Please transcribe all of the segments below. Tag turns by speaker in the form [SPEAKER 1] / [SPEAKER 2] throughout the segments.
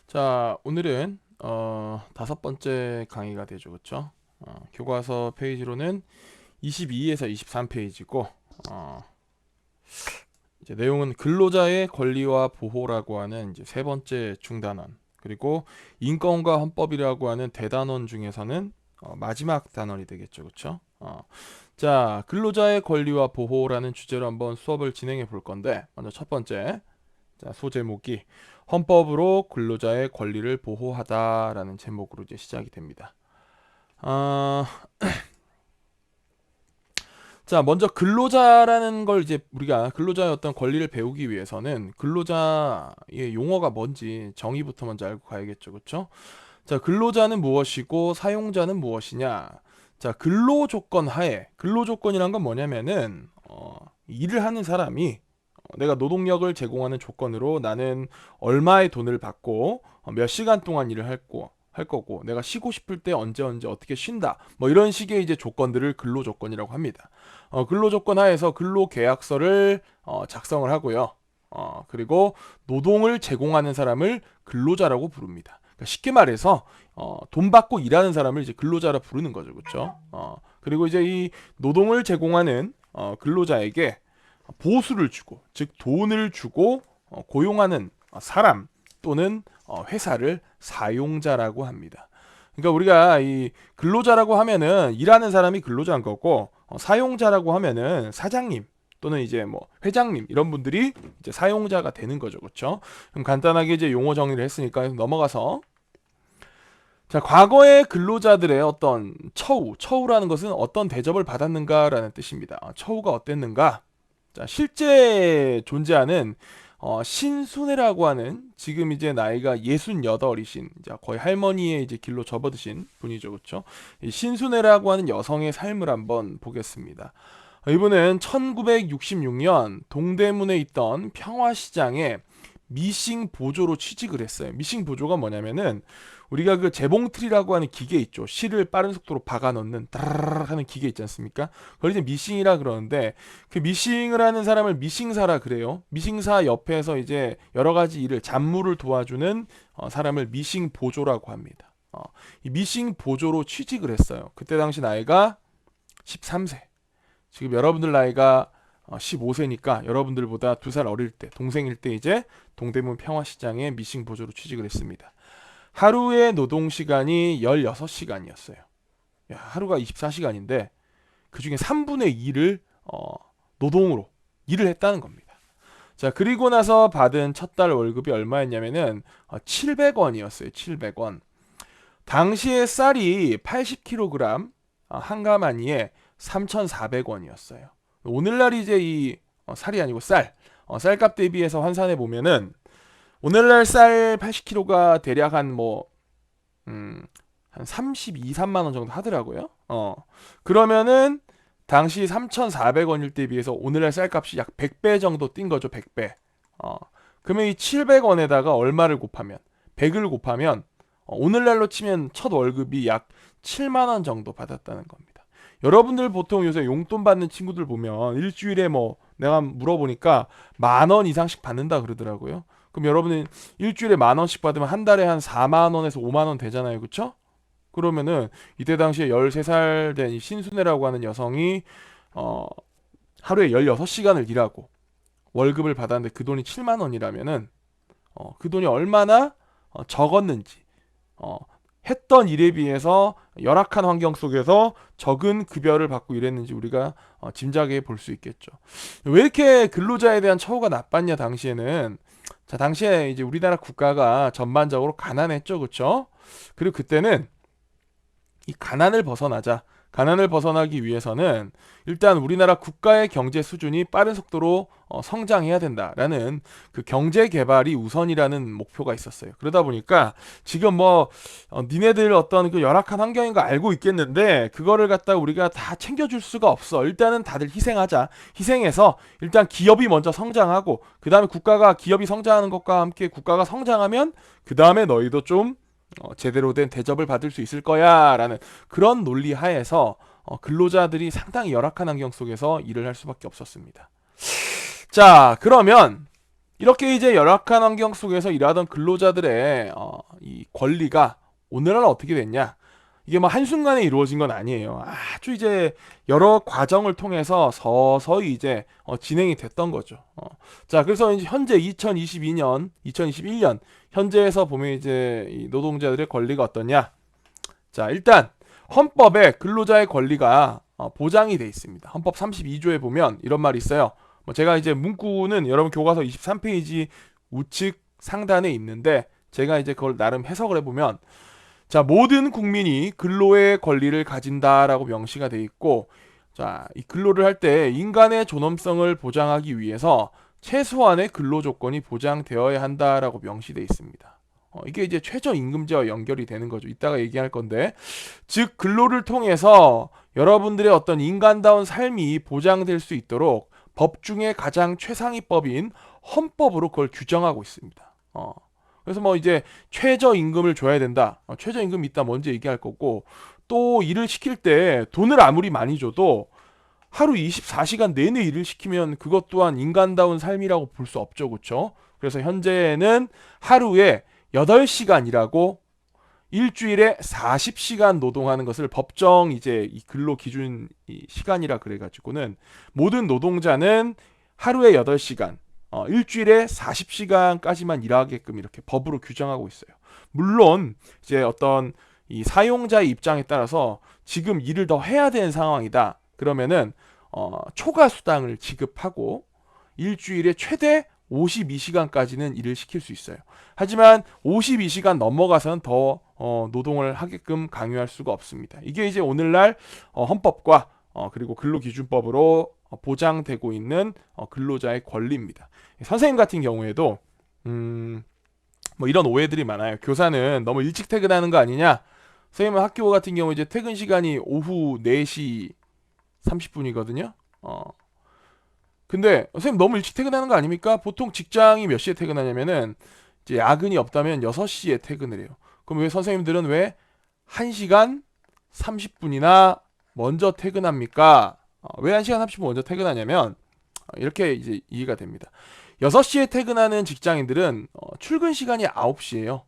[SPEAKER 1] 자, 오늘은 다섯 번째 강의가 되죠, 그렇죠? 교과서 페이지로는 22에서 23페이지고 이제 내용은 근로자의 권리와 보호라고 하는 이제 세 번째 중단원, 그리고 인권과 헌법이라고 하는 대단원 중에서는 마지막 단원이 되겠죠, 그렇죠? 자, 근로자의 권리와 보호라는 주제로 한번 수업을 진행해 볼 건데, 먼저 첫 번째, 자, 소제목이 헌법으로 근로자의 권리를 보호하다라는 제목으로 이제 시작이 됩니다. 어, 자, 먼저 근로자라는 걸 이제 우리가 근로자의 어떤 권리를 배우기 위해서는 근로자의 용어가 뭔지 정의부터 먼저 알고 가야겠죠, 그렇죠? 자, 근로자는 무엇이고 사용자는 무엇이냐? 자, 근로 조건 하에 근로 조건이란 건 뭐냐면은 일을 하는 사람이 내가 노동력을 제공하는 조건으로 나는 얼마의 돈을 받고 몇 시간 동안 일을 할 거고 내가 쉬고 싶을 때 언제 어떻게 쉰다 뭐 이런 식의 이제 조건들을 근로 조건이라고 합니다. 근로 조건 하에서 근로 계약서를 작성을 하고요. 그리고 노동을 제공하는 사람을 근로자라고 부릅니다. 그러니까 쉽게 말해서 돈 받고 일하는 사람을 이제 근로자라 부르는 거죠, 그렇죠? 그리고 이제 이 노동을 제공하는 근로자에게 보수를 주고, 즉 돈을 주고 고용하는 사람 또는 회사를 사용자라고 합니다. 그러니까 우리가 이 근로자라고 하면은 일하는 사람이 근로자인 거고, 사용자라고 하면은 사장님 또는 이제 뭐 회장님 이런 분들이 이제 사용자가 되는 거죠, 그렇죠? 그럼 간단하게 이제 용어 정리를 했으니까 넘어가서, 자, 과거의 근로자들의 어떤 처우라는 것은 어떤 대접을 받았는가라는 뜻입니다. 처우가 어땠는가? 자, 실제 존재하는 신순애라고 하는, 지금 이제 나이가 68이신, 이제 거의 할머니의 이제 길로 접어드신 분이죠, 그렇죠? 이 신순애라고 하는 여성의 삶을 한번 보겠습니다. 이분은 1966년 동대문에 있던 평화시장에 미싱 보조로 취직을 했어요. 미싱 보조가 뭐냐면은 우리가 그 재봉틀이라고 하는 기계 있죠. 실을 빠른 속도로 박아 넣는 따라락 하는 기계 있지 않습니까? 그걸 이제 미싱이라 그러는데, 그 미싱을 하는 사람을 미싱사라 그래요. 미싱사 옆에서 이제 여러 가지 일을 잡무를 도와주는 사람을 미싱 보조라고 합니다. 이 미싱 보조로 취직을 했어요. 그때 당시 나이가 13세. 지금 여러분들 나이가 15세니까 여러분들보다 2살 어릴 때, 동생일 때 이제 동대문 평화시장에 미싱 보조로 취직을 했습니다. 하루의 노동 시간이 16시간이었어요. 야, 하루가 24시간인데 그 중에 3분의 2를 노동으로 일을 했다는 겁니다. 자, 그리고 나서 받은 첫 달 월급이 얼마였냐면은 700원이었어요. 700원. 당시에 쌀이 80kg 한 가마니에 3,400원이었어요. 오늘날 이제 이 쌀이 아니고 쌀값 대비해서 환산해 보면은 오늘날 쌀 80kg가 대략 한 32, 3만 원 정도 하더라고요. 그러면은 당시 3,400원일 때 비해서 오늘날 쌀값이 약 100배 정도 뛴 거죠, 100배. 그러면 이 700원에다가 얼마를 곱하면, 100을 곱하면 오늘날로 치면 첫 월급이 약 7만 원 정도 받았다는 겁니다. 여러분들 보통 요새 용돈 받는 친구들 보면 일주일에 뭐 내가 물어보니까 10,000원 이상씩 받는다 그러더라고요. 그럼 여러분은 일주일에 10,000원씩 받으면 한 달에 한 4만 원에서 5만 원 되잖아요, 그렇죠? 그러면은 이때 당시에 13살 된 이 신순애라고 하는 여성이 하루에 16시간을 일하고 월급을 받았는데 그 돈이 7만 원이라면은 그 돈이 얼마나 적었는지, 했던 일에 비해서 열악한 환경 속에서 적은 급여를 받고 일했는지 우리가 짐작해 볼 수 있겠죠. 왜 이렇게 근로자에 대한 처우가 나빴냐 당시에는. 자, 당시에 이제 우리나라 국가가 전반적으로 가난했죠, 그렇죠? 그리고 그때는 이 가난을 벗어나기 위해서는 일단 우리나라 국가의 경제 수준이 빠른 속도로 성장해야 된다라는 그 경제 개발이 우선이라는 목표가 있었어요. 그러다 보니까 지금 뭐 니네들 어떤 그 열악한 환경인 거 알고 있겠는데 그거를 갖다 우리가 다 챙겨줄 수가 없어. 일단은 다들 희생하자. 희생해서 일단 기업이 먼저 성장하고 그 다음에 기업이 성장하는 것과 함께 국가가 성장하면 그 다음에 너희도 좀 제대로 된 대접을 받을 수 있을 거야 라는 그런 논리 하에서 근로자들이 상당히 열악한 환경 속에서 일을 할 수밖에 없었습니다. 자, 그러면 이렇게 이제 열악한 환경 속에서 일하던 근로자들의 이 권리가 오늘날 어떻게 됐냐? 이게 뭐 한순간에 이루어진 건 아니에요. 아주 이제 여러 과정을 통해서 서서히 이제 진행이 됐던 거죠. 자, 그래서 이제 현재 2022년, 2021년 현재에서 보면 이제 이 노동자들의 권리가 어떠냐? 자, 일단 헌법에 근로자의 권리가 보장이 돼 있습니다. 헌법 32조에 보면 이런 말이 있어요. 뭐 제가 이제 문구는 여러분 교과서 23페이지 우측 상단에 있는데 제가 이제 그걸 나름 해석을 해보면, 자, 모든 국민이 근로의 권리를 가진다라고 명시가 돼 있고, 자, 이 근로를 할 때 인간의 존엄성을 보장하기 위해서 최소한의 근로 조건이 보장되어야 한다라고 명시돼 있습니다. 이게 이제 최저임금제와 연결이 되는 거죠. 이따가 얘기할 건데, 즉 근로를 통해서 여러분들의 어떤 인간다운 삶이 보장될 수 있도록 법 중에 가장 최상위법인 헌법으로 그걸 규정하고 있습니다. 그래서 뭐 이제 최저임금을 줘야 된다. 최저임금 이따 먼저 얘기할 거고, 또 일을 시킬 때 돈을 아무리 많이 줘도 하루 24시간 내내 일을 시키면 그것 또한 인간다운 삶이라고 볼 수 없죠. 그렇죠? 그래서 현재는 하루에 8시간 일하고 일주일에 40시간 노동하는 것을 법정 이제 이 근로 기준 시간이라 그래 가지고는 모든 노동자는 하루에 8시간, 일주일에 40시간까지만 일하게끔 이렇게 법으로 규정하고 있어요. 물론 이제 어떤 이 사용자의 입장에 따라서 지금 일을 더 해야 되는 상황이다. 그러면은 초과 수당을 지급하고 일주일에 최대 52시간까지는 일을 시킬 수 있어요. 하지만 52시간 넘어가서는 더 노동을 하게끔 강요할 수가 없습니다. 이게 이제 오늘날 헌법과 그리고 근로기준법으로 보장되고 있는 근로자의 권리입니다. 선생님 같은 경우에도 뭐 이런 오해들이 많아요. 교사는 너무 일찍 퇴근하는 거 아니냐? 선생님은 학교 같은 경우 이제 퇴근 시간이 오후 4시 30분이거든요. 근데 선생님 너무 일찍 퇴근하는 거 아닙니까? 보통 직장이 몇 시에 퇴근하냐면은 이제 야근이 없다면 6시에 퇴근을 해요. 그럼 왜 선생님들은 왜 1시간 30분이나 먼저 퇴근합니까? 왜 1시간 30분 먼저 퇴근하냐면 이렇게 이제 이해가 됩니다. 6시에 퇴근하는 직장인들은 출근 시간이 9시예요.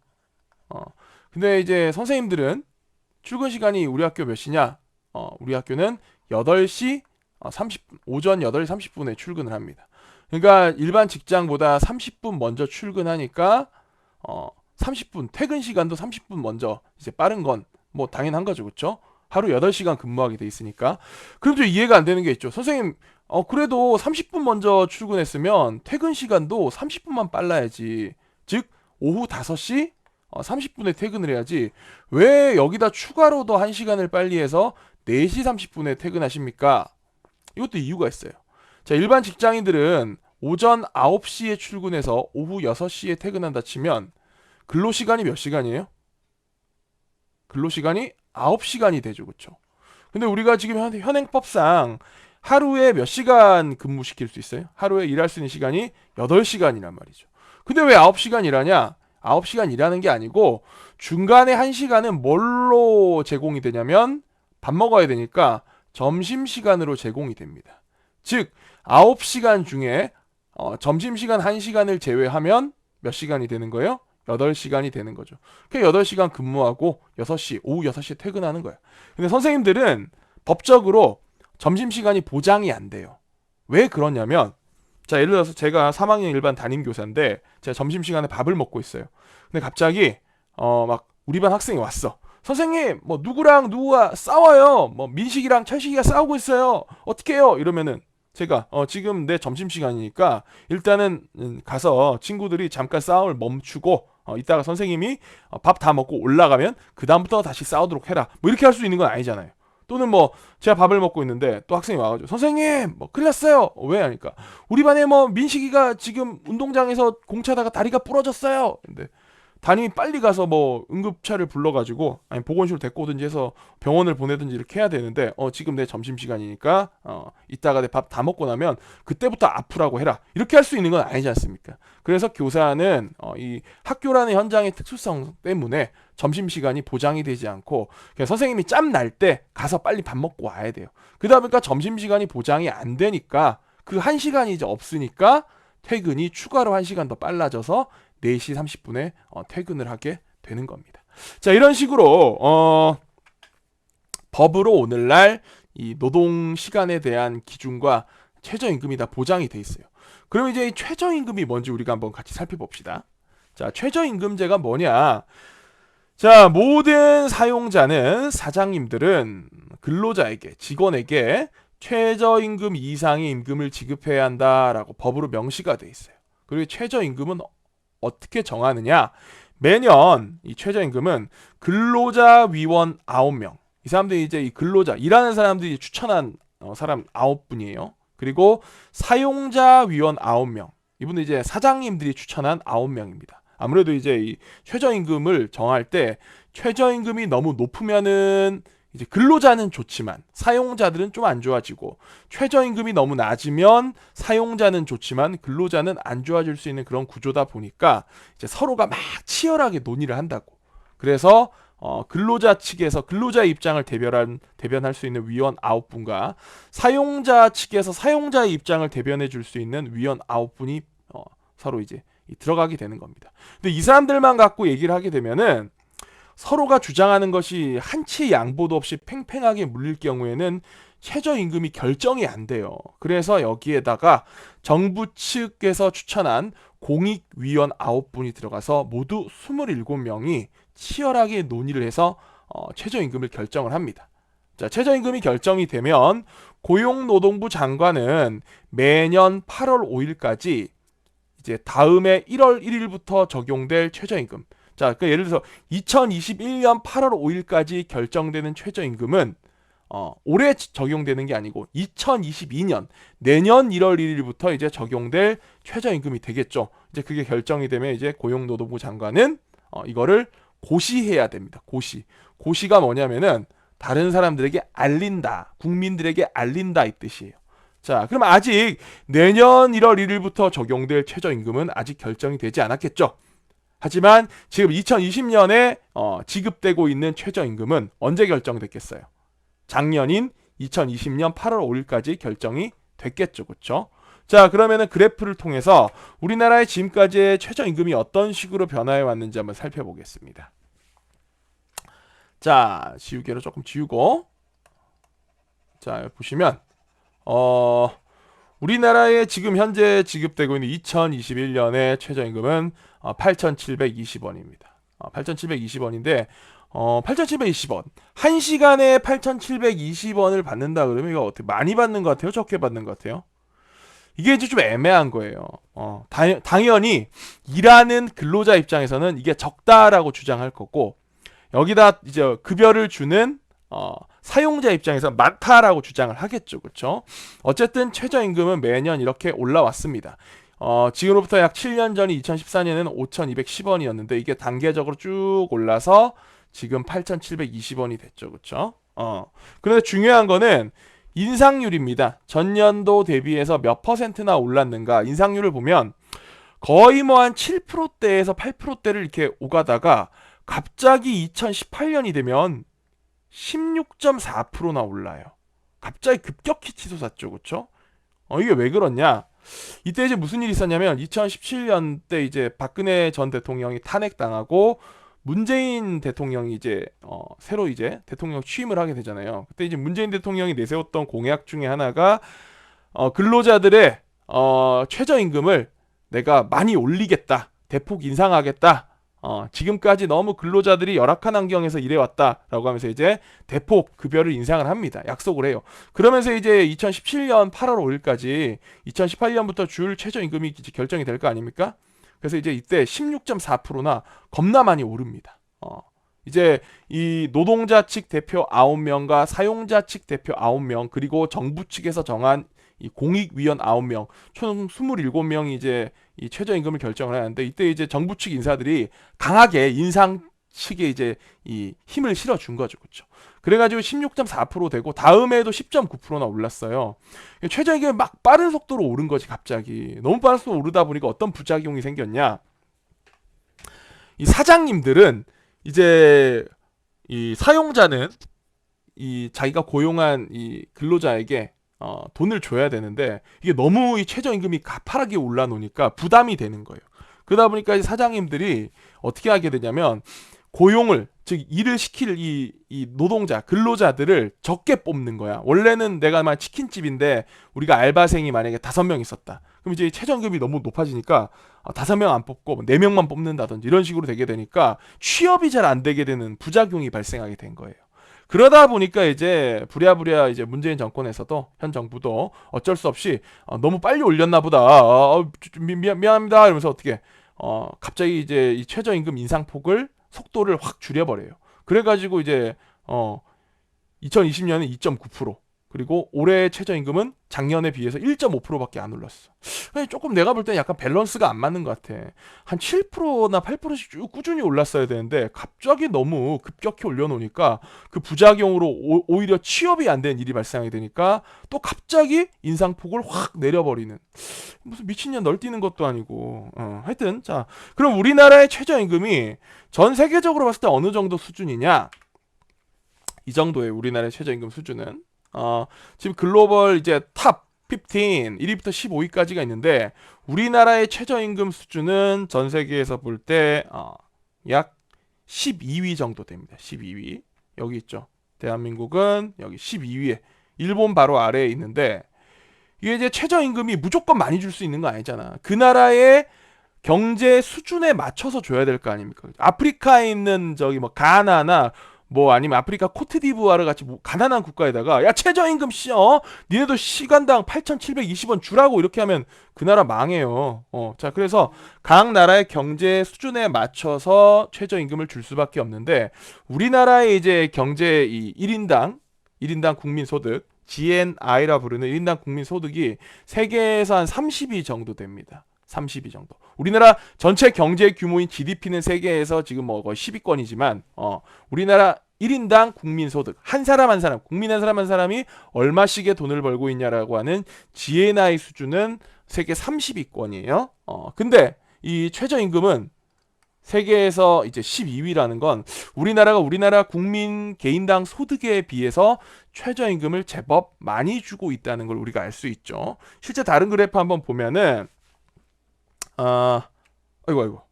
[SPEAKER 1] 근데 이제 선생님들은 출근 시간이 우리 학교 몇 시냐? 우리 학교는 8시 오전 8시 30분에 출근을 합니다. 그러니까 일반 직장보다 30분 먼저 출근하니까 30분 퇴근 시간도 30분 먼저 이제 빠른 건 뭐 당연한 거죠. 그렇죠? 하루 8시간 근무하게 돼 있으니까. 그럼 좀 이해가 안 되는 게 있죠. 선생님 그래도 30분 먼저 출근했으면 퇴근 시간도 30분만 빨라야지. 즉 오후 5시 30분에 퇴근을 해야지. 왜 여기다 추가로 더 1시간을 빨리 해서 4시 30분에 퇴근하십니까? 이것도 이유가 있어요. 자, 일반 직장인들은 오전 9시에 출근해서 오후 6시에 퇴근한다 치면 근로시간이 몇 시간이에요? 근로시간이 9시간이 되죠. 그렇죠? 근데 우리가 지금 현행법상 하루에 몇 시간 근무시킬 수 있어요? 하루에 일할 수 있는 시간이 8시간이란 말이죠. 근데 왜 9시간 일하냐? 9시간 일하는 게 아니고 중간에 1시간은 뭘로 제공이 되냐면 밥 먹어야 되니까 점심시간으로 제공이 됩니다. 즉 9시간 중에 점심시간 1시간을 제외하면 몇 시간이 되는 거예요? 8시간이 되는 거죠. 그 8시간 근무하고 오후 6시에 퇴근하는 거예요. 근데 선생님들은 법적으로 점심시간이 보장이 안 돼요. 왜 그러냐면, 자, 예를 들어서 제가 3학년 일반 담임교사인데 제가 점심시간에 밥을 먹고 있어요. 근데 갑자기 막 우리 반 학생이 왔어. 선생님, 뭐 누구랑 누구가 싸워요. 뭐 민식이랑 철식이가 싸우고 있어요. 어떻게 해요? 이러면은 제가 지금 내 점심시간이니까 일단은 가서 친구들이 잠깐 싸움을 멈추고 이따가 선생님이 밥 다 먹고 올라가면 그 다음부터 다시 싸우도록 해라. 뭐 이렇게 할 수 있는 건 아니잖아요. 또는 뭐 제가 밥을 먹고 있는데 또 학생이 와가지고 선생님 뭐 큰일 났어요. 왜 하니까 우리 반에 뭐 민식이가 지금 운동장에서 공차다가 다리가 부러졌어요. 근데 담임이 빨리 가서 뭐 응급차를 불러가지고 아니 보건실로 데리고 오든지 해서 병원을 보내든지 이렇게 해야 되는데 지금 내 점심시간이니까 이따가 내 밥 다 먹고 나면 그때부터 아프라고 해라. 이렇게 할 수 있는 건 아니지 않습니까? 그래서 교사는 이 학교라는 현장의 특수성 때문에 점심시간이 보장이 되지 않고 그냥 선생님이 짬 날 때 가서 빨리 밥 먹고 와야 돼요. 그러다 보니까 점심시간이 보장이 안 되니까 그 1시간이 이제 없으니까 퇴근이 추가로 1시간 더 빨라져서 4시 30분에 퇴근을 하게 되는 겁니다. 자, 이런 식으로 법으로 오늘날 이 노동 시간에 대한 기준과 최저임금이 다 보장이 돼 있어요. 그럼 이제 이 최저임금이 뭔지 우리가 한번 같이 살펴봅시다. 자, 최저임금제가 뭐냐? 자, 모든 사용자는 사장님들은 근로자에게, 직원에게 최저임금 이상의 임금을 지급해야 한다라고 법으로 명시가 돼 있어요. 그리고 최저임금은 어떻게 정하느냐? 매년 이 최저임금은 근로자위원 9명. 이 사람들이 이제 이 근로자, 일하는 사람들이 추천한 사람 9분이에요. 그리고 사용자위원 9명. 이분은 이제 사장님들이 추천한 9명입니다. 아무래도 이제 이 최저임금을 정할 때 최저임금이 너무 높으면은 이제 근로자는 좋지만 사용자들은 좀 안 좋아지고, 최저임금이 너무 낮으면 사용자는 좋지만 근로자는 안 좋아질 수 있는 그런 구조다 보니까 이제 서로가 막 치열하게 논의를 한다고. 그래서 근로자 측에서 근로자의 입장을 대변할 수 있는 위원 9분과 사용자 측에서 사용자의 입장을 대변해 줄 수 있는 위원 9분이 서로 이제 들어가게 되는 겁니다. 근데 이 사람들만 갖고 얘기를 하게 되면은 서로가 주장하는 것이 한치의 양보도 없이 팽팽하게 물릴 경우에는 최저임금이 결정이 안 돼요. 그래서 여기에다가 정부 측에서 추천한 공익위원 9분이 들어가서 모두 27명이 치열하게 논의를 해서 최저임금을 결정을 합니다. 자, 최저임금이 결정이 되면 고용노동부 장관은 매년 8월 5일까지 이제 다음해 1월 1일부터 적용될 최저임금. 자, 그러니까 예를 들어서 2021년 8월 5일까지 결정되는 최저임금은 올해 적용되는 게 아니고 2022년 내년 1월 1일부터 이제 적용될 최저임금이 되겠죠. 이제 그게 결정이 되면 이제 고용노동부 장관은 이거를 고시해야 됩니다. 고시가 뭐냐면은 다른 사람들에게 알린다, 국민들에게 알린다 이 뜻이에요. 자, 그럼 아직 내년 1월 1일부터 적용될 최저임금은 아직 결정이 되지 않았겠죠. 하지만 지금 2020년에 지급되고 있는 최저임금은 언제 결정됐겠어요? 작년인 2020년 8월 5일까지 결정이 됐겠죠. 그렇죠? 자, 그러면은 그래프를 통해서 우리나라의 지금까지의 최저임금이 어떤 식으로 변화해 왔는지 한번 살펴보겠습니다. 자, 지우개로 조금 지우고, 자, 보시면 우리나라에 지금 현재 지급되고 있는 2021년의 최저임금은 8,720원입니다. 8,720원인데 8,720원. 1시간에 8,720원을 받는다 그러면 이거 어떻게 많이 받는 것 같아요? 적게 받는 것 같아요? 이게 이제 좀 애매한 거예요. 당연히 일하는 근로자 입장에서는 이게 적다라고 주장할 거고, 여기다 이제 급여를 주는 사용자 입장에서 많다라고 주장을 하겠죠. 그렇죠? 어쨌든 최저임금은 매년 이렇게 올라왔습니다. 지금으로부터 약 7년 전인 2014년에는 5,210원이었는데 이게 단계적으로 쭉 올라서 지금 8,720원이 됐죠. 그렇죠? 그런데 중요한 거는 인상률입니다. 전년도 대비해서 몇 퍼센트나 올랐는가? 인상률을 보면 거의 뭐 한 7%대에서 8%대를 이렇게 오가다가 갑자기 2018년이 되면 16.4%나 올라요. 갑자기 급격히 치솟았죠. 그렇죠? 이게 왜 그렇냐? 이때 이제 무슨 일이 있었냐면 2017년 때 이제 박근혜 전 대통령이 탄핵당하고 문재인 대통령이 이제 새로 이제 대통령 취임을 하게 되잖아요. 그때 이제 문재인 대통령이 내세웠던 공약 중에 하나가 근로자들의 최저임금을 내가 많이 올리겠다, 대폭 인상하겠다. 지금까지 너무 근로자들이 열악한 환경에서 일해왔다라고 하면서 이제 대폭 급여를 인상을 합니다. 약속을 해요. 그러면서 이제 2017년 8월 5일까지 2018년부터 줄 최저임금이 결정이 될 거 아닙니까? 그래서 이제 이때 16.4%나 겁나 많이 오릅니다. 이제 이 노동자 측 대표 9명과 사용자 측 대표 9명 그리고 정부 측에서 정한 이 공익위원 9명 총 27명이 이제 이 최저임금을 결정을 하는데, 이때 이제 정부 측 인사들이 강하게 인상 측에 이제 이 힘을 실어준 거죠. 그렇죠? 그래가지고 16.4% 되고 다음에도 10.9%나 올랐어요. 최저임금이 막 빠른 속도로 오른 거지. 갑자기 너무 빠른 속도로 오르다 보니까 어떤 부작용이 생겼냐? 이 사장님들은 이제 이 사용자는 이 자기가 고용한 이 근로자에게 돈을 줘야 되는데 이게 너무 이 최저임금이 가파르게 올라 놓으니까 부담이 되는 거예요. 그러다 보니까 이 사장님들이 어떻게 하게 되냐면 고용을 즉 일을 시킬 이 노동자 근로자들을 적게 뽑는 거야. 원래는 내가 막 치킨집인데 우리가 알바생이 만약에 5명 있었다. 그럼 이제 최저임금이 너무 높아지니까 5명 안 뽑고 4명만 뽑는다든지 이런 식으로 되게 되니까 취업이 잘 안 되게 되는 부작용이 발생하게 된 거예요. 그러다 보니까 이제 부랴부랴 이제 문재인 정권에서도 현 정부도 어쩔 수 없이 너무 빨리 올렸나 보다. 미안합니다. 이러면서 어떻게 갑자기 이제 이 최저임금 인상폭을 속도를 확 줄여버려요. 그래가지고 이제 2020년에 2.9% 그리고 올해 최저임금은 작년에 비해서 1.5%밖에 안 올랐어. 조금 내가 볼 때는 약간 밸런스가 안 맞는 것 같아. 한 7%나 8%씩 쭉 꾸준히 올랐어야 되는데 갑자기 너무 급격히 올려놓으니까 그 부작용으로 오히려 취업이 안 된 일이 발생하게 되니까 또 갑자기 인상폭을 확 내려버리는, 무슨 미친년 널뛰는 것도 아니고. 하여튼 자, 그럼 우리나라의 최저임금이 전 세계적으로 봤을 때 어느 정도 수준이냐? 이 정도의 우리나라의 최저임금 수준은 지금 글로벌 이제 탑 15, 1위부터 15위까지가 있는데 우리나라의 최저임금 수준은 전 세계에서 볼 때 약 12위 정도 됩니다. 12위. 여기 있죠. 대한민국은 여기 12위에, 일본 바로 아래에 있는데 이게 이제 최저임금이 무조건 많이 줄 수 있는 거 아니잖아. 그 나라의 경제 수준에 맞춰서 줘야 될 거 아닙니까? 아프리카에 있는 저기 뭐 가나나 뭐 아니면 아프리카 코트디부아르 같이 뭐 가난한 국가에다가 야 최저임금 니네도 시간당 8,720원 주라고 이렇게 하면 그 나라 망해요. 자, 그래서 각 나라의 경제 수준에 맞춰서 최저임금을 줄 수밖에 없는데 우리나라의 이제 경제 이 1인당 국민 소득 GNI라 부르는 1인당 국민 소득이 세계에서 한 30위 정도 됩니다. 32 정도. 우리나라 전체 경제 규모인 GDP는 세계에서 지금 뭐 거의 10위권이지만 우리나라 1인당 국민 소득 한 사람 한 사람, 국민 한 사람 한 사람이 얼마씩의 돈을 벌고 있냐라고 하는 GNI 수준은 세계 30위권이에요. 근데 이 최저임금은 세계에서 이제 12위라는 건 우리나라 국민 개인당 소득에 비해서 최저임금을 제법 많이 주고 있다는 걸 우리가 알 수 있죠. 실제 다른 그래프 한번 보면은 아이고.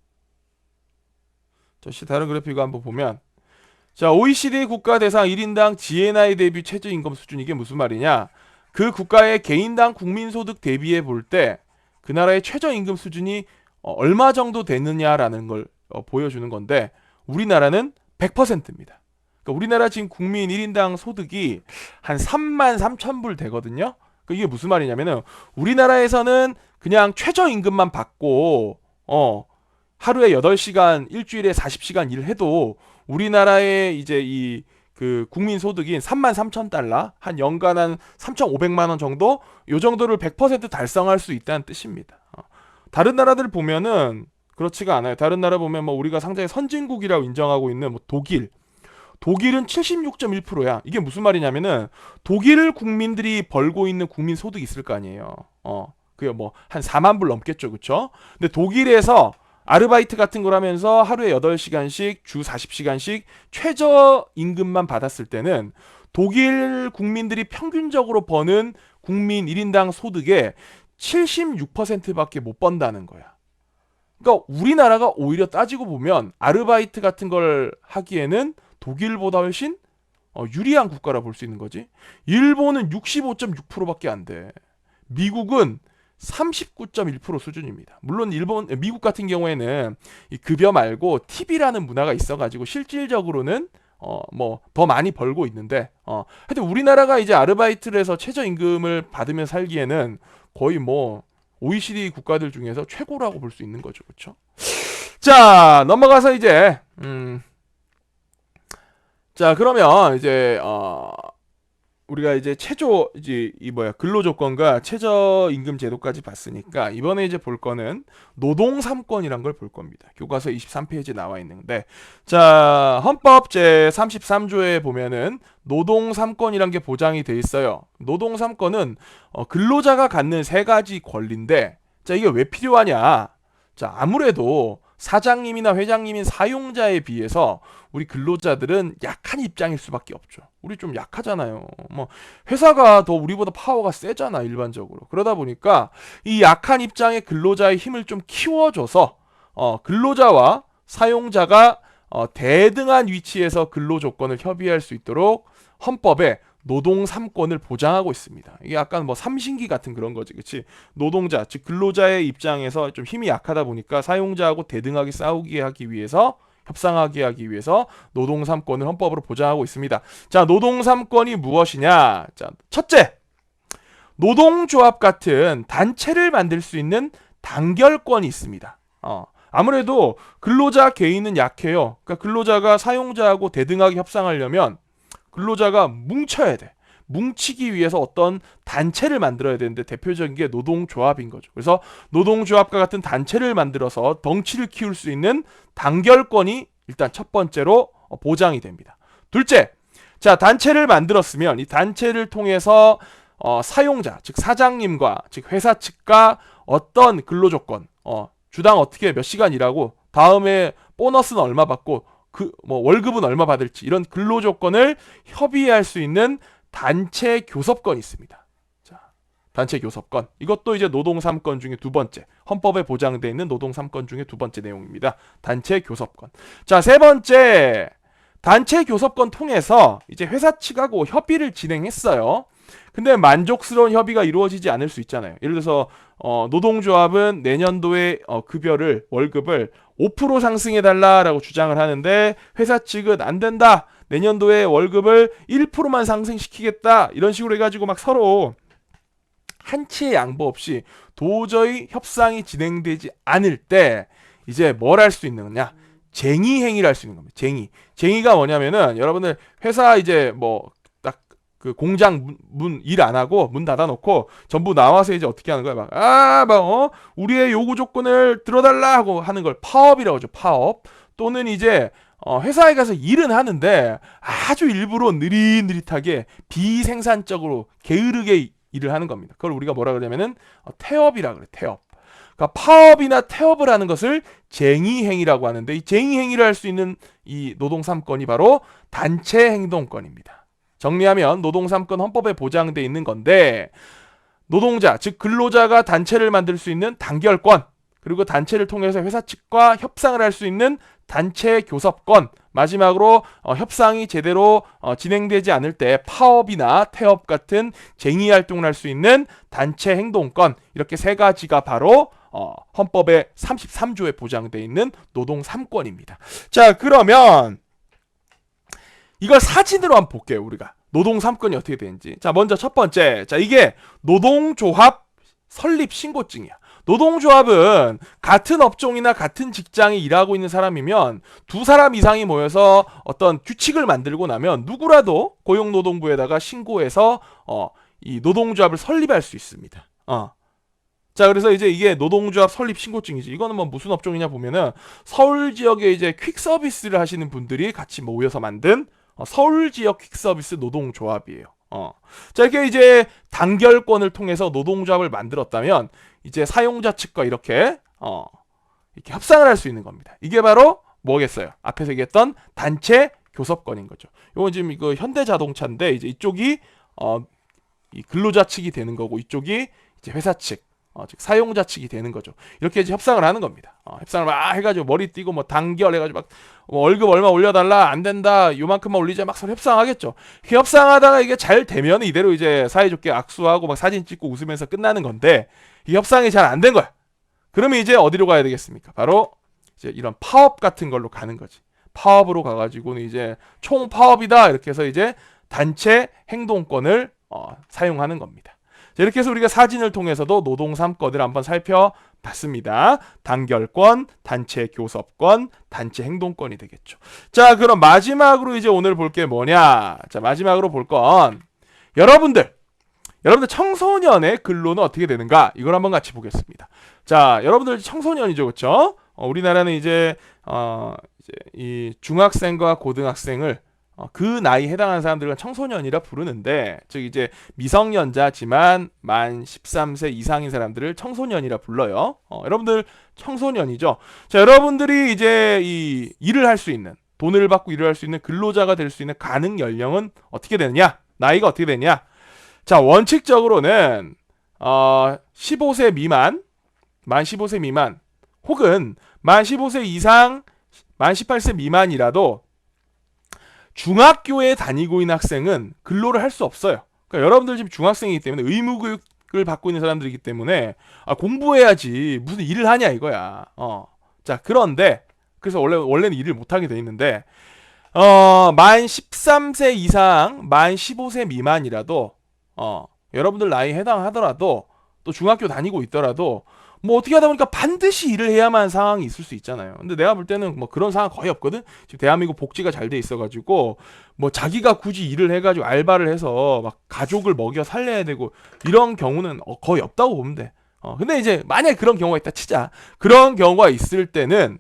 [SPEAKER 1] 자, 다른 그래프 이거 한번 보면, 자, OECD 국가 대상 1인당 GNI 대비 최저임금 수준, 이게 무슨 말이냐? 그 국가의 개인당 국민소득 대비해 볼 때 그 나라의 최저임금 수준이 얼마 정도 되느냐라는 걸 보여주는 건데 우리나라는 100%입니다. 그러니까 우리나라 지금 국민 1인당 소득이 한 3만 3천 불 되거든요. 그러니까 이게 무슨 말이냐면은 우리나라에서는 그냥 최저임금만 받고 하루에 8시간, 일주일에 40시간 일해도 우리나라의 이제 이 그 국민 소득인 3만 3천 달러, 한 연간 한 3,500만 원 정도, 요 정도를 100% 달성할 수 있다는 뜻입니다. 다른 나라들 보면은 그렇지가 않아요. 다른 나라 보면 뭐 우리가 상당히 선진국이라고 인정하고 있는 뭐 독일은 76.1%야. 이게 무슨 말이냐면은 독일 국민들이 벌고 있는 국민 소득이 있을 거 아니에요. 그게 뭐 한 4만 불 넘겠죠. 그쵸? 근데 독일에서 아르바이트 같은 걸 하면서 하루에 8시간씩 주 40시간씩 최저임금만 받았을 때는 독일 국민들이 평균적으로 버는 국민 1인당 소득의 76%밖에 못 번다는 거야. 그러니까 우리나라가 오히려 따지고 보면 아르바이트 같은 걸 하기에는 독일보다 훨씬 유리한 국가라 볼 수 있는 거지. 일본은 65.6%밖에 안 돼. 미국은 39.1% 수준입니다. 물론 미국 같은 경우에는 이 급여 말고 팁이라는 문화가 있어가지고 실질적으로는 뭐 더 많이 벌고 있는데 하여튼 우리나라가 이제 아르바이트를 해서 최저임금을 받으며 살기에는 거의 뭐 OECD 국가들 중에서 최고라고 볼 수 있는 거죠. 그렇죠? 자, 넘어가서 이제 자, 그러면 이제 우리가 이제 근로조건과 최저임금 제도까지 봤으니까 이번에 이제 볼 거는 노동 3권이란 걸 볼 겁니다. 교과서 23페이지에 나와 있는데, 자, 헌법 제 33조에 보면은 노동 3권이란 게 보장이 돼 있어요. 노동 3권은 근로자가 갖는 세 가지 권리인데, 자, 이게 왜 필요하냐? 자, 아무래도 사장님이나 회장님인 사용자에 비해서 우리 근로자들은 약한 입장일 수밖에 없죠. 우리 좀 약하잖아요. 뭐 회사가 더 우리보다 파워가 세잖아, 일반적으로. 그러다 보니까 이 약한 입장의 근로자의 힘을 좀 키워줘서 근로자와 사용자가 대등한 위치에서 근로 조건을 협의할 수 있도록 헌법에 노동 3권을 보장하고 있습니다. 이게 약간 뭐 삼신기 같은 그런 거지, 그렇지? 노동자, 즉 근로자의 입장에서 좀 힘이 약하다 보니까 사용자하고 대등하게 싸우게 하기 위해서, 협상하게 하기 위해서 노동 3권을 헌법으로 보장하고 있습니다. 자, 노동 3권이 무엇이냐? 자, 첫째, 노동조합 같은 단체를 만들 수 있는 단결권이 있습니다. 아무래도 근로자 개인은 약해요. 그러니까 근로자가 사용자하고 대등하게 협상하려면 근로자가 뭉쳐야 돼. 뭉치기 위해서 어떤 단체를 만들어야 되는데 대표적인 게 노동조합인 거죠. 그래서 노동조합과 같은 단체를 만들어서 덩치를 키울 수 있는 단결권이 일단 첫 번째로 보장이 됩니다. 둘째, 자, 단체를 만들었으면 이 단체를 통해서 사용자, 즉 사장님과 즉 회사 측과 어떤 근로조건, 주당 어떻게 몇 시간 일하고 다음에 보너스는 얼마 받고 뭐 월급은 얼마 받을지 이런 근로 조건을 협의할 수 있는 단체 교섭권이 있습니다. 자, 단체 교섭권. 이것도 이제 노동 3권 중에 두 번째, 헌법에 보장되어 있는 노동 3권 중에 두 번째 내용입니다. 단체 교섭권. 자, 세 번째, 단체 교섭권 통해서 이제 회사 측하고 협의를 진행했어요. 근데 만족스러운 협의가 이루어지지 않을 수 있잖아요. 예를 들어서 노동조합은 내년도에 급여를, 월급을 5% 상승해달라라고 주장을 하는데 회사 측은 안 된다, 내년도에 월급을 1%만 상승시키겠다, 이런 식으로 해가지고 막 서로 한치의 양보 없이 도저히 협상이 진행되지 않을 때 이제 뭘 할 수 있는 거냐? 쟁의 행위를 할 수 있는 겁니다. 쟁의가 뭐냐면은 여러분들 회사 이제 뭐 그 공장 문 일 안 하고 문 닫아놓고 전부 나와서 이제 어떻게 하는 거야? 우리의 요구 조건을 들어달라 하고 하는 걸 파업이라고 하죠. 파업. 또는 이제 회사에 가서 일은 하는데 아주 일부러 느릿느릿하게 비생산적으로 게으르게 일을 하는 겁니다. 그걸 우리가 뭐라 그러냐면은 태업이라 그래. 태업. 그러니까 파업이나 태업을 하는 것을 쟁의행위라고 하는데, 이 쟁의행위를 할 수 있는 이 노동 3권이 바로 단체 행동권입니다. 정리하면 노동 3권 헌법에 보장되어 있는 건데, 노동자, 즉 근로자가 단체를 만들 수 있는 단결권, 그리고 단체를 통해서 회사 측과 협상을 할 수 있는 단체 교섭권, 마지막으로 협상이 제대로 진행되지 않을 때 파업이나 태업 같은 쟁의 활동을 할 수 있는 단체 행동권, 이렇게 세 가지가 바로 헌법의 33조에 보장되어 있는 노동 3권입니다. 자, 그러면 이걸 사진으로 한번 볼게요. 우리가 노동 3권이 어떻게 되는지. 자, 먼저 첫 번째, 자, 이게 노동조합 설립 신고증이야. 노동조합은 같은 업종이나 같은 직장에 일하고 있는 사람이면 두 사람 이상이 모여서 어떤 규칙을 만들고 나면 누구라도 고용노동부에다가 신고해서 이 노동조합을 설립할 수 있습니다. 자, 그래서 이제 이게 노동조합 설립 신고증이지. 이거는 뭐 무슨 업종이냐 보면은 서울 지역에 이제 퀵 서비스를 하시는 분들이 같이 모여서 만든 서울 지역 퀵 서비스 노동조합이에요. 자, 이렇게 이제 단결권을 통해서 노동조합을 만들었다면 이제 사용자 측과 이렇게 협상을 할 수 있는 겁니다. 이게 바로 뭐겠어요? 앞에서 얘기했던 단체 교섭권인 거죠. 이건 지금 이거 현대자동차인데 이제 이쪽이 이 근로자 측이 되는 거고 이쪽이 이제 회사 측, 즉 사용자 측이 되는 거죠. 이렇게 이제 협상을 하는 겁니다. 협상을 막 해가지고 머리 띄고 뭐 단결해가지고 막 월급 얼마 올려달라, 안 된다, 요만큼만 올리자, 막 서로 협상하겠죠. 협상하다가 이게 잘 되면 이대로 이제 사이좋게 악수하고 막 사진 찍고 웃으면서 끝나는 건데, 이 협상이 잘 안 된 거야. 그러면 이제 어디로 가야 되겠습니까? 바로 이제 이런 파업 같은 걸로 가는 거지. 파업으로 가가지고는 이제 총 파업이다 이렇게 해서 이제 단체 행동권을 사용하는 겁니다. 자, 이렇게 해서 우리가 사진을 통해서도 노동 3권을 한번 살펴봤습니다. 단결권, 단체 교섭권, 단체 행동권이 되겠죠. 자, 그럼 마지막으로 이제 오늘 볼 게 뭐냐? 자, 마지막으로 볼 건 여러분들 청소년의 근로는 어떻게 되는가? 이걸 한번 같이 보겠습니다. 자, 여러분들 청소년이죠, 그렇죠? 우리나라는 이제 이 중학생과 고등학생을 그 나이에 해당하는 사람들은 청소년이라 부르는데, 즉 이제 미성년자지만 만 13세 이상인 사람들을 청소년이라 불러요. 여러분들 청소년이죠. 자, 여러분들이 이제 이 일을 할 수 있는, 돈을 받고 일을 할 수 있는 근로자가 될 수 있는 가능 연령은 어떻게 되느냐? 나이가 어떻게 되냐? 자, 원칙적으로는 15세 미만, 만 15세 미만, 혹은 만 15세 이상, 만 18세 미만이라도 중학교에 다니고 있는 학생은 근로를 할 수 없어요. 그러니까 여러분들 지금 중학생이기 때문에 의무교육을 받고 있는 사람들이기 때문에 공부해야지 무슨 일을 하냐 이거야. 자, 그런데 그래서 원래는 일을 못 하게 돼 있는데 만 13세 이상, 만 15세 미만이라도 여러분들 나이에 해당하더라도 또 중학교 다니고 있더라도 뭐 어떻게 하다 보니까 반드시 일을 해야만 하는 상황이 있을 수 있잖아요. 근데 내가 볼 때는 뭐 그런 상황 거의 없거든. 지금 대한민국 복지가 잘 돼 있어가지고 뭐 자기가 굳이 일을 해가지고 알바를 해서 막 가족을 먹여 살려야 되고 이런 경우는 거의 없다고 보면 돼. 근데 이제 만약에 그런 경우가 있다 치자. 그런 경우가 있을 때는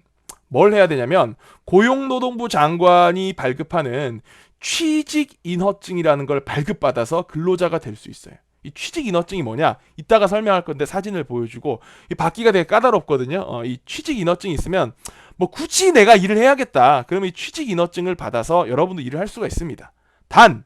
[SPEAKER 1] 뭘 해야 되냐면 고용노동부 장관이 발급하는 취직인허증이라는 걸 발급받아서 근로자가 될 수 있어요. 이 취직인허증이 뭐냐? 이따가 설명할 건데 사진을 보여주고 이 받기가 되게 까다롭거든요. 이 취직인허증이 있으면 뭐 굳이 내가 일을 해야겠다. 그러면 이 취직인허증을 받아서 여러분도 일을 할 수가 있습니다. 단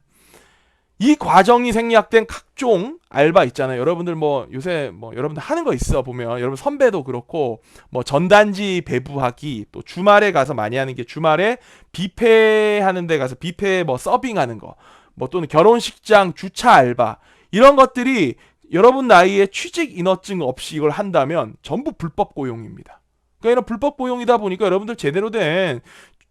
[SPEAKER 1] 이 과정이 생략된 각종 알바 있잖아요. 여러분들 뭐 요새 뭐 여러분들 하는 거 있어 보면 여러분 선배도 그렇고 뭐 전단지 배부하기, 또 주말에 가서 많이 하는 게 주말에 뷔페 하는 데 가서 뷔페 뭐 서빙하는 거, 뭐 또는 결혼식장 주차 알바, 이런 것들이 여러분 나이에 취직 인허증 없이 이걸 한다면 전부 불법 고용입니다. 그러니까 이런 불법 고용이다 보니까 여러분들 제대로 된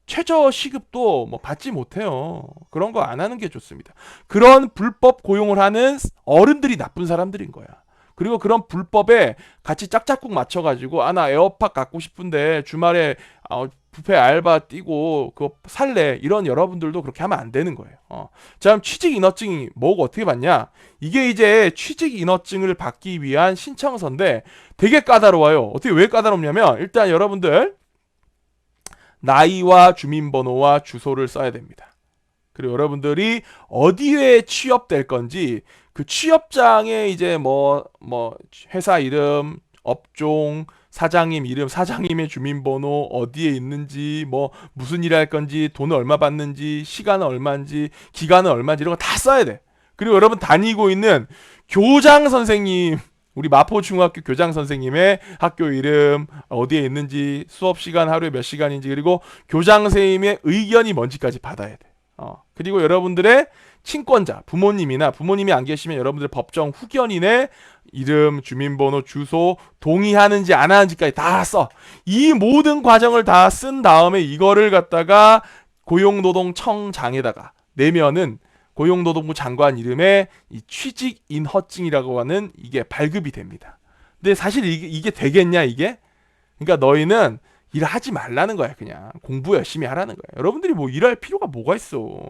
[SPEAKER 1] 최저 시급도 뭐 받지 못해요. 그런 거 안 하는 게 좋습니다. 그런 불법 고용을 하는 어른들이 나쁜 사람들인 거야. 그리고 그런 불법에 같이 짝짝꿍 맞춰가지고 나 에어팟 갖고 싶은데 주말에 뷔페 알바 뛰고 그거 살래, 이런 여러분들도 그렇게 하면 안 되는 거예요. 자, 그럼 취직인허증이 뭐고 어떻게 받냐? 이게 이제 취직인허증을 받기 위한 신청서인데 되게 까다로워요. 어떻게, 왜 까다롭냐면 일단 여러분들 나이와 주민번호와 주소를 써야 됩니다. 그리고 여러분들이 어디에 취업될 건지 그 취업장에 이제 뭐 회사 이름, 업종, 사장님 이름, 사장님의 주민번호, 어디에 있는지, 뭐 무슨 일 할 건지, 돈을 얼마 받는지, 시간은 얼마인지, 기간은 얼마인지 이런 거 다 써야 돼. 그리고 여러분 다니고 있는 교장 선생님, 우리 마포중학교 교장 선생님의 학교 이름, 어디에 있는지, 수업 시간 하루에 몇 시간인지, 그리고 교장 선생님의 의견이 뭔지까지 받아야 돼. 그리고 여러분들의 친권자, 부모님이나 부모님이 안 계시면 여러분들 법정 후견인의 이름, 주민번호, 주소, 동의하는지 안 하는지까지 다 써. 이 모든 과정을 다 쓴 다음에 이거를 갖다가 고용노동청장에다가 내면은 고용노동부 장관 이름의 이 취직인허증이라고 하는 이게 발급이 됩니다. 근데 사실 이게 되겠냐 이게? 그러니까 너희는 일하지 말라는 거야. 그냥 공부 열심히 하라는 거야. 여러분들이 뭐 일할 필요가 뭐가 있어.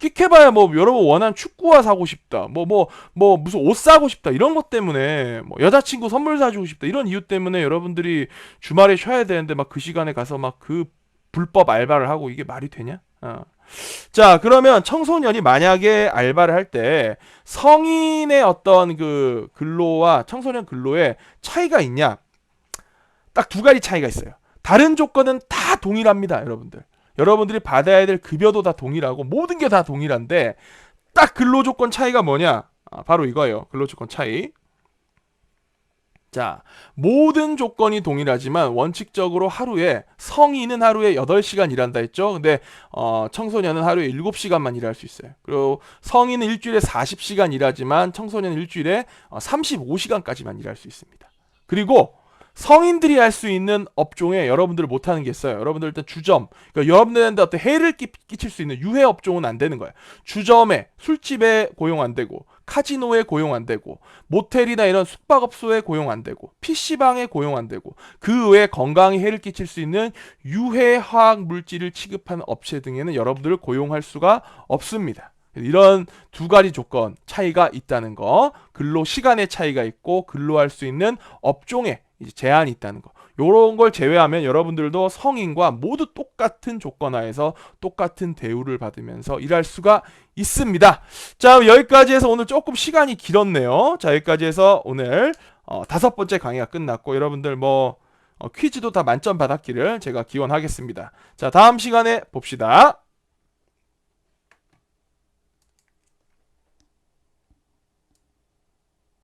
[SPEAKER 1] 끽해봐야 뭐 여러분 원하는 축구화 사고 싶다, 뭐 무슨 옷 사고 싶다, 이런 것 때문에, 뭐 여자친구 선물 사주고 싶다, 이런 이유 때문에 여러분들이 주말에 쉬어야 되는데 막 그 시간에 가서 막 그 불법 알바를 하고 이게 말이 되냐? 자, 그러면 청소년이 만약에 알바를 할 때 성인의 어떤 그 근로와 청소년 근로에 차이가 있냐? 딱 두 가지 차이가 있어요. 다른 조건은 다 동일합니다, 여러분들. 여러분들이 받아야 될 급여도 다 동일하고 모든 게 다 동일한데 딱 근로 조건 차이가 뭐냐? 바로 이거예요. 근로 조건 차이. 자, 모든 조건이 동일하지만 원칙적으로 성인은 하루에 8시간 일한다 했죠. 근데 청소년은 하루에 7시간만 일할 수 있어요. 그리고 성인은 일주일에 40시간 일하지만 청소년은 일주일에 35시간까지만 일할 수 있습니다. 그리고 성인들이 할 수 있는 업종에 여러분들 못하는 게 있어요. 여러분들 일단 주점, 그러니까 여러분들한테 어떤 해를 끼칠 수 있는 유해 업종은 안 되는 거예요. 주점에, 술집에 고용 안 되고, 카지노에 고용 안 되고, 모텔이나 이런 숙박업소에 고용 안 되고, PC방에 고용 안 되고, 그 외에 건강에 해를 끼칠 수 있는 유해 화학 물질을 취급하는 업체 등에는 여러분들을 고용할 수가 없습니다. 이런 두 가지 조건 차이가 있다는 거, 근로 시간의 차이가 있고 근로할 수 있는 업종에 이제 제한이 있다는 거, 요런 걸 제외하면 여러분들도 성인과 모두 똑같은 조건 하에서 똑같은 대우를 받으면서 일할 수가 있습니다. 자, 여기까지 해서 오늘 조금 시간이 길었네요. 자, 여기까지 해서 오늘 5번째 강의가 끝났고, 여러분들 퀴즈도 다 만점 받았기를 제가 기원하겠습니다. 자, 다음 시간에 봅시다.